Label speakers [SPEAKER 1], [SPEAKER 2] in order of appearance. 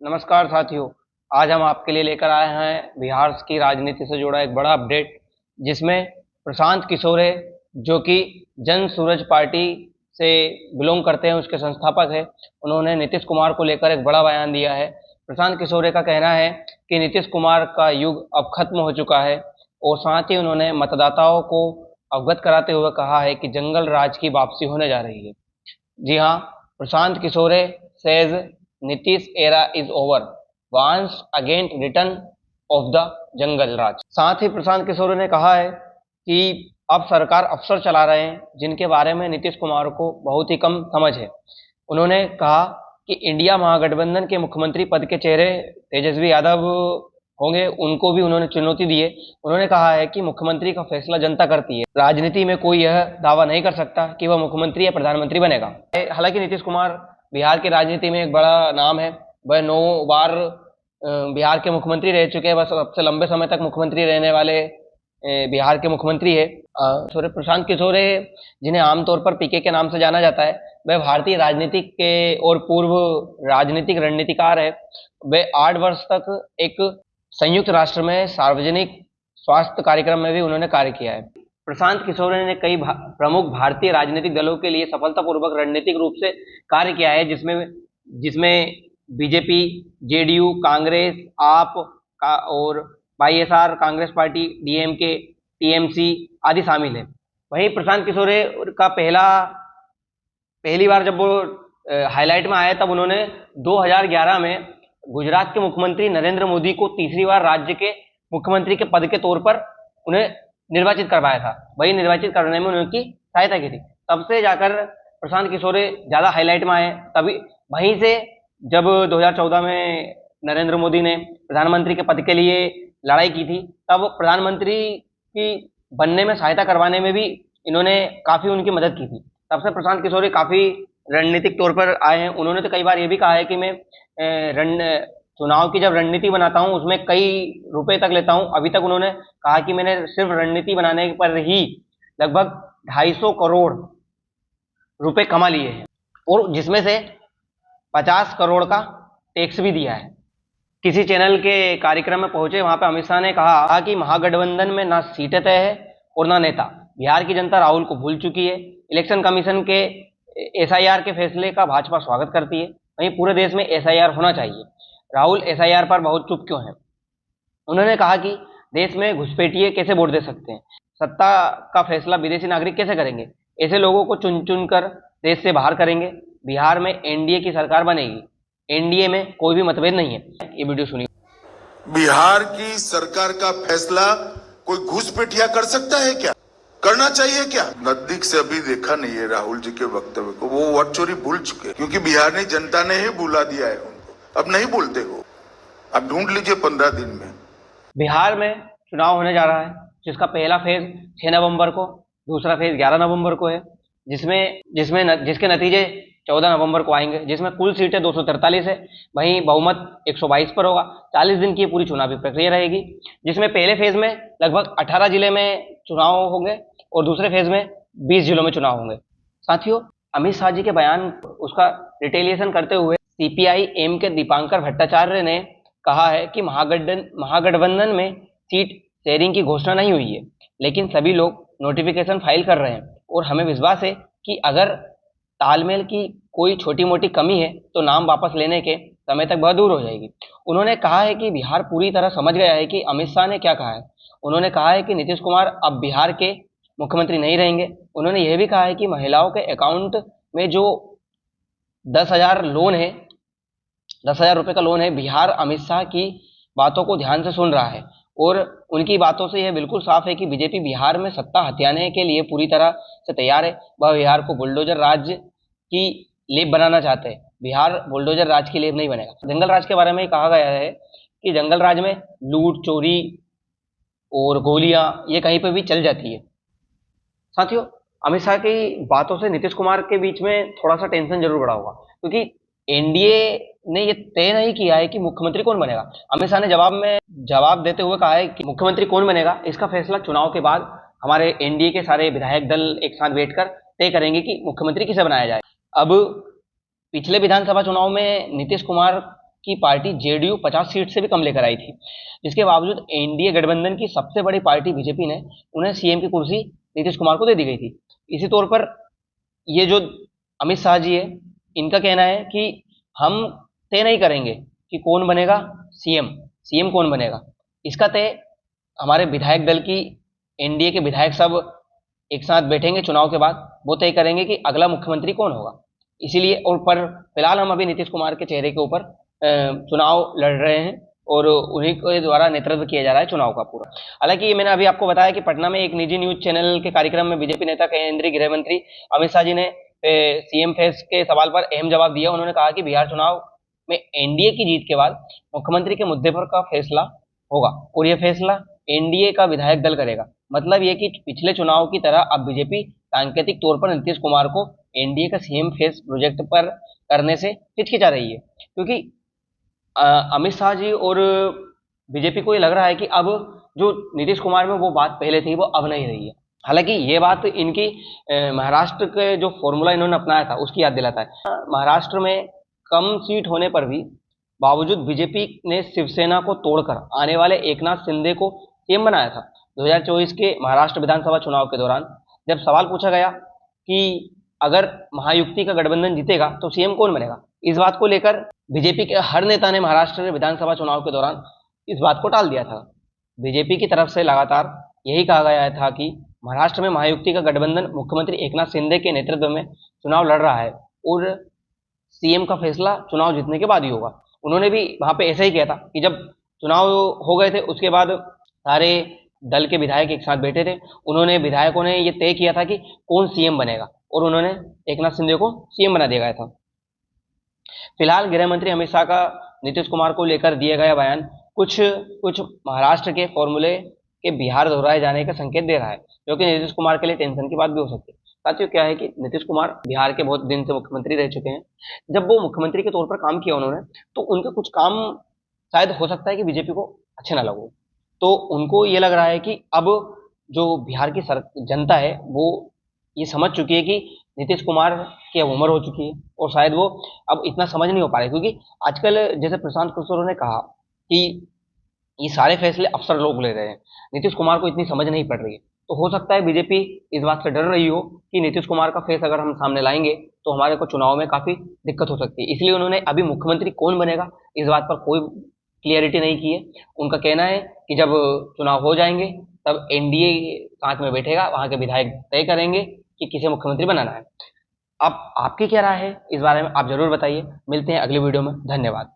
[SPEAKER 1] नमस्कार साथियों। आज हम आपके लिए लेकर आए हैं बिहार की राजनीति से जुड़ा एक बड़ा अपडेट, जिसमें प्रशांत किशोर है, जो कि जन सूरज पार्टी से बिलोंग करते हैं, उसके संस्थापक है। उन्होंने नीतीश कुमार को लेकर एक बड़ा बयान दिया है। प्रशांत किशोर का कहना है कि नीतीश कुमार का युग अब खत्म हो चुका है, और साथ ही उन्होंने मतदाताओं को अवगत कराते हुए कहा है कि जंगल राज की वापसी होने जा रही है। जी हाँ, Prashant Kishore says Nitish era is over, once again return of the jungle raj. साथ ही प्रशांत किशोरे ने कहा है कि अब सरकार अफसर चला रहे हैं, जिनके बारे में नीतीश कुमार को बहुत ही कम समझ है। उन्होंने कहा कि इंडिया महागठबंधन के मुख्यमंत्री पद के चेहरे तेजस्वी यादव होंगे, उनको भी उन्होंने चुनौती दी है। उन्होंने कहा है कि मुख्यमंत्री का फैसला जनता करती है, राजनीति में कोई यह दावा नहीं कर सकता कि वह मुख्यमंत्री या प्रधानमंत्री बनेगा। हालांकि नीतीश कुमार बिहार की राजनीति में एक बड़ा नाम है, वह 9 बार बिहार के मुख्यमंत्री रह चुके हैं, वह सबसे लंबे समय तक मुख्यमंत्री रहने वाले बिहार के मुख्यमंत्री है। प्रशांत किशोर, जिन्हें आमतौर पर पीके के नाम से जाना जाता है, वह भारतीय राजनीति के और पूर्व राजनीतिक रणनीतिकार है। वे 8 वर्ष तक एक संयुक्त राष्ट्र में सार्वजनिक स्वास्थ्य कार्यक्रम में भी उन्होंने कार्य किया है। प्रशांत किशोर ने कई प्रमुख भारतीय राजनीतिक दलों के लिए सफलतापूर्वक रणनीतिक रूप से कार्य किया है, जिसमें बीजेपी, जेडीयू, कांग्रेस, आप और YSR Congress party, DMK, TMC आदि शामिल है। वहीं प्रशांत किशोर का पहली बार जब वो हाईलाइट में आए, तब उन्होंने 2011 में गुजरात के मुख्यमंत्री नरेंद्र मोदी को तीसरी बार राज्य के मुख्यमंत्री के पद के तौर पर उन्हें निर्वाचित करवाया था। वही निर्वाचित करने में उनकी सहायता की थी। तब से जाकर प्रशांत किशोर ज्यादा हाईलाइट में आए। तभी वहीं से जब 2014 में नरेंद्र मोदी ने प्रधानमंत्री के पद के लिए लड़ाई की थी, तब प्रधानमंत्री की बनने में सहायता करवाने में भी इन्होंने काफी उनकी मदद की थी। तब से प्रशांत किशोर काफी रणनीतिक तौर पर आए हैं। उन्होंने तो कई बार ये भी कहा है कि मैं चुनाव की जब रणनीति बनाता हूं, उसमें कई रुपए तक लेता हूं। अभी तक उन्होंने कहा कि मैंने सिर्फ रणनीति बनाने पर ही लगभग 250 करोड़ रुपए कमा लिए हैं, और जिसमें से 50 करोड़ का टैक्स भी दिया है। किसी चैनल के कार्यक्रम में पहुंचे, वहां पे अमित शाह ने कहा कि महागठबंधन में ना सीटें तय है और ना नेता। बिहार की जनता राहुल को भूल चुकी है। इलेक्शन कमीशन के एसआईआर के फैसले का भाजपा स्वागत करती है। वहीं पूरे देश में एसआईआर होना चाहिए। राहुल एसआईआर पर बहुत चुप क्यों है? उन्होंने कहा कि देश में घुसपैठिए कैसे वोट दे सकते हैं, सत्ता का फैसला विदेशी नागरिक कैसे करेंगे, ऐसे लोगों को चुन चुन कर देश से बाहर करेंगे। बिहार में एनडीए की सरकार बनेगी, एनडीए में कोई भी मतभेद नहीं है। ये वीडियो सुनिए।
[SPEAKER 2] बिहार की सरकार का फैसला कोई घुसपैठिया कर सकता है क्या? करना चाहिए क्या? नजदीक से अभी देखा नहीं है राहुल जी के वक्तव्य को, वो वोट चोरी भूल चुके, क्योंकि बिहार ने जनता ने ही बुला दिया है उनको। अब नहीं बोलते हो, अब ढूंढ लीजिए 15 दिन में।
[SPEAKER 1] बिहार में चुनाव होने जा रहा है, जिसका पहला फेज 6 नवंबर को, दूसरा फेज 11 नवंबर को है, जिसके नतीजे 14 नवंबर को आएंगे, जिसमें कुल सीटें 243 है। वहीं बहुमत 122 पर होगा। 40 दिन की पूरी चुनावी प्रक्रिया रहेगी, जिसमें पहले फेज में लगभग 18 जिले में चुनाव होंगे और दूसरे फेज में 20 जिलों में चुनाव होंगे। साथियों, अमित शाह जी के बयान उसका रिटेलिएशन करते हुए सीपीआई एम के दीपांकर भट्टाचार्य ने कहा है कि महागठबंधन में सीट शेयरिंग की घोषणा नहीं हुई है, लेकिन सभी लोग नोटिफिकेशन फाइल कर रहे हैं, और हमें विश्वास है कि अगर तालमेल की कोई छोटी मोटी कमी है तो नाम वापस लेने के समय तक वह दूर हो जाएगी। उन्होंने कहा है कि बिहार पूरी तरह समझ गया है कि अमित शाह ने क्या कहा है। उन्होंने कहा है कि नीतीश कुमार अब बिहार के मुख्यमंत्री नहीं रहेंगे। उन्होंने यह भी कहा है कि महिलाओं के अकाउंट में जो 10,000 लोन है, 10,000 रुपए का लोन है, बिहार अमित शाह की बातों को ध्यान से सुन रहा है, और उनकी बातों से यह बिल्कुल साफ है कि बीजेपी बिहार में सत्ता हथियाने के लिए पूरी तरह से तैयार है। वह बिहार को बुलडोजर राज्य की लेप बनाना चाहते हैं। बिहार बुलडोजर राज की लेप नहीं बनेगा। जंगल राज के बारे में कहा गया है कि जंगल राज में लूट, चोरी और गोलियां ये कहीं पर भी चल जाती है। साथियों, अमित शाह की बातों से नीतीश कुमार के बीच में थोड़ा सा टेंशन जरूर बढ़ा होगा, क्योंकि एनडीए ने ये तय नहीं किया है कि मुख्यमंत्री कौन बनेगा। अमित शाह ने जवाब देते हुए कहा है कि मुख्यमंत्री कौन बनेगा इसका फैसला चुनाव के बाद हमारे एनडीए के सारे विधायक दल एक साथ बैठकर तय करेंगे कि मुख्यमंत्री किसे बनाया जाए। अब पिछले विधानसभा चुनाव में नीतीश कुमार की पार्टी जेडीयू 50 सीट से भी कम लेकर आई थी, जिसके बावजूद एनडीए गठबंधन की सबसे बड़ी पार्टी बीजेपी ने उन्हें सीएम की कुर्सी नीतीश कुमार को दे दी गई थी। इसी तौर पर ये जो अमित शाह जी है, इनका कहना है कि हम तय नहीं करेंगे कि कौन बनेगा सीएम, सीएम कौन बनेगा, इसका तय हमारे विधायक दल की एनडीए के विधायक सब एक साथ बैठेंगे चुनाव के बाद, वो तय करेंगे कि अगला मुख्यमंत्री कौन होगा। इसीलिए और पर फिलहाल हम अभी नीतीश कुमार के चेहरे के ऊपर चुनाव लड़ रहे हैं और उन्हीं के द्वारा नेतृत्व किया जा रहा है चुनाव का पूरा। हालांकि ये मैंने अभी आपको बताया कि पटना में एक निजी न्यूज चैनल के कार्यक्रम में बीजेपी नेता केंद्रीय गृह मंत्री अमित शाह जी ने सीएम फेस के सवाल पर अहम जवाब दिया। उन्होंने कहा कि बिहार चुनाव में एनडीए की जीत के बाद मुख्यमंत्री के मुद्दे पर का फैसला होगा और यह फैसला एनडीए का विधायक दल करेगा। मतलब ये कि पिछले चुनाव की तरह अब बीजेपी सांकेतिक तौर पर नीतीश कुमार को एनडीए का सीएम फेस प्रोजेक्ट पर करने से हिचकिचा रही है, क्योंकि अमित शाह जी और बीजेपी को ये लग रहा है कि अब जो नीतीश कुमार में वो बात पहले थी वो अब नहीं रही है। हालांकि ये बात इनकी महाराष्ट्र के जो फॉर्मूला इन्होंने अपनाया था उसकी याद दिलाता है। महाराष्ट्र में कम सीट होने पर भी बावजूद बीजेपी ने शिवसेना को तोड़कर आने वाले एकनाथ शिंदे को सीएम बनाया था। 2024 के महाराष्ट्र विधानसभा चुनाव के दौरान जब सवाल पूछा गया कि अगर महायुति का गठबंधन जीतेगा तो सीएम कौन बनेगा, इस बात को लेकर बीजेपी के हर नेता ने महाराष्ट्र विधानसभा चुनाव के दौरान इस बात को टाल दिया था। बीजेपी की तरफ से लगातार यही कहा गया था कि महाराष्ट्र में महायुति का गठबंधन मुख्यमंत्री एकनाथ शिंदे के नेतृत्व में चुनाव लड़ रहा है और सीएम का फैसला चुनाव जीतने के बाद ही होगा। उन्होंने भी वहां पे ऐसा ही किया था कि जब चुनाव हो गए थे उसके बाद सारे दल के विधायक एक साथ बैठे थे, उन्होंने विधायकों ने ये तय किया था कि कौन सीएम बनेगा और उन्होंने एकनाथ शिंदे को सीएम बना दिया गया था। फिलहाल गृह मंत्री अमित शाह का नीतीश कुमार को लेकर दिया गया बयान कुछ महाराष्ट्र के फॉर्मूले के बिहार दोहराए जाने का संकेत दे रहा है, जो कि नीतीश कुमार के लिए टेंशन की बात भी हो सकती है। साथियों, क्या है कि नीतीश कुमार बिहार के बहुत दिन से मुख्यमंत्री रह चुके हैं। जब वो मुख्यमंत्री के तौर पर काम किया उन्होंने, तो उनके कुछ काम शायद हो सकता है कि बीजेपी को अच्छे ना लगो, तो उनको ये लग रहा है कि अब जो बिहार की जनता है वो ये समझ चुकी है कि नीतीश कुमार की अब उम्र हो चुकी है और शायद वो अब इतना समझ नहीं हो पा रहे, क्योंकि आजकल जैसे प्रशांत किशोर ने कहा कि ये सारे फैसले अफसर लोग ले रहे हैं, नीतीश कुमार को इतनी समझ नहीं पड़ रही है। तो हो सकता है बीजेपी इस बात से डर रही हो कि नीतीश कुमार का फेस अगर हम सामने लाएंगे तो हमारे को चुनाव में काफी दिक्कत हो सकती है। इसलिए उन्होंने अभी मुख्यमंत्री कौन बनेगा इस बात पर कोई क्लियरिटी नहीं की है। उनका कहना है कि जब चुनाव हो जाएंगे तब एनडीए साथ में बैठेगा, वहां के विधायक तय करेंगे कि किसे मुख्यमंत्री बनाना है। अब आपकी क्या राय है इस बारे में, आप जरूर बताइए। मिलते हैं अगली वीडियो में। धन्यवाद।